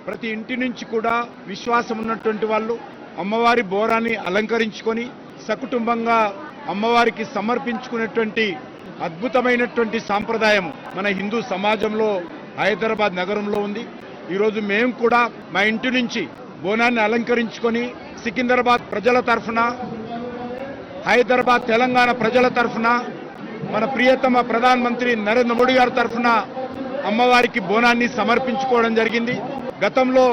ప్రతి ఇంటి నుంచి కూడా విశ్వాసం ఉన్నటువంటి వాళ్ళు అమ్మవారి బోరాన్ని అలంకరించుకొని సకుటుంబంగా అమ్మవారికి సమర్పించుకునేటువంటి అద్భుతమైనటువంటి సాంప్రదాయం మన హిందూ సమాజంలో హైదరాబాద్ నగరంలో ఉంది. ఈరోజు మేము కూడా మా ఇంటి నుంచి బోనాన్ని అలంకరించుకొని సికింద్రాబాద్ ప్రజల తరఫున, హైదరాబాద్ తెలంగాణ ప్రజల తరఫున, మన ప్రియతమ ప్రధానమంత్రి నరేంద్ర మోడీ గారి తరఫున అమ్మవారికి బోనాన్ని సమర్పించుకోవడం జరిగింది. గతంలో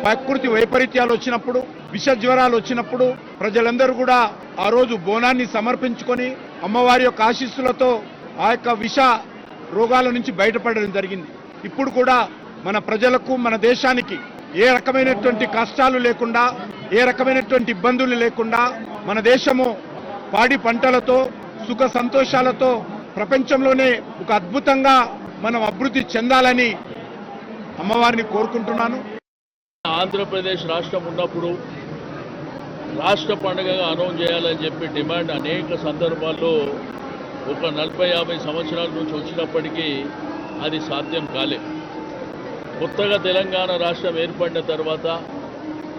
ప్రకృతి వైపరీత్యాలు వచ్చినప్పుడు, విష జ్వరాలు వచ్చినప్పుడు ప్రజలందరూ కూడా ఆ రోజు బోనాన్ని సమర్పించుకొని అమ్మవారి యొక్క ఆశీస్సులతో ఆ యొక్క విష రోగాల నుంచి బయటపడడం జరిగింది. ఇప్పుడు కూడా మన ప్రజలకు, మన దేశానికి ఏ రకమైనటువంటి కష్టాలు లేకుండా, ఏ రకమైనటువంటి ఇబ్బందులు లేకుండా మన దేశము పాడి పంటలతో సుఖ సంతోషాలతో ప్రపంచంలోనే ఒక అద్భుతంగా మనం అభివృద్ధి చెందాలని అమ్మవారిని కోరుకుంటున్నాను. ఆంధ్రప్రదేశ్ రాష్ట్రం ఉన్నప్పుడు రాష్ట్ర పండుగగా అనౌన్స్ చేయాలని చెప్పి డిమాండ్ అనేక సందర్భాల్లో ఒక 40-50 సంవత్సరాల నుంచి వచ్చినప్పటికీ అది సాధ్యం కాలే. కొత్తగా తెలంగాణ రాష్ట్రం ఏర్పడిన తర్వాత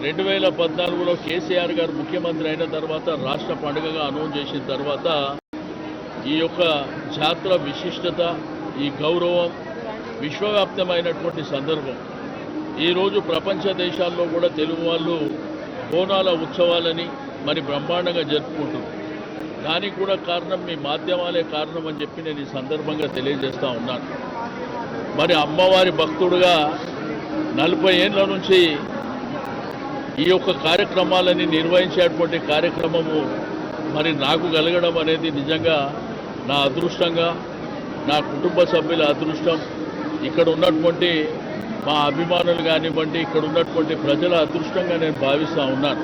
2014లో కేసీఆర్ గారు ముఖ్యమంత్రి అయిన తర్వాత రాష్ట్ర పండుగగా అనౌన్స్ చేసిన తర్వాత ఈ యొక్క జాతర విశిష్టత, ఈ గౌరవం విశ్వవ్యాప్తమైనటువంటి సందర్భం. ఈరోజు ప్రపంచ దేశాల్లో కూడా తెలుగు వాళ్ళు బోనాల ఉత్సవాలని మరి బ్రహ్మాండంగా జరుపుకుంటున్నారు. దానికి కూడా కారణం మీ మాధ్యమాలే కారణం అని చెప్పి నేను ఈ సందర్భంగా తెలియజేస్తూ ఉన్నాను. మరి అమ్మవారి భక్తుడుగా 40 ఏళ్ల నుంచి ఈ యొక్క కార్యక్రమాలని నిర్వహించేటువంటి కార్యక్రమము మరి నాకు కలగడం అనేది నిజంగా నా అదృష్టంగా, నా కుటుంబ సభ్యుల అదృష్టం, ఇక్కడ ఉన్నటువంటి మా అభిమానులు కానివ్వండి, ఇక్కడ ఉన్నటువంటి ప్రజల అదృష్టంగా నేను భావిస్తూ ఉన్నాను.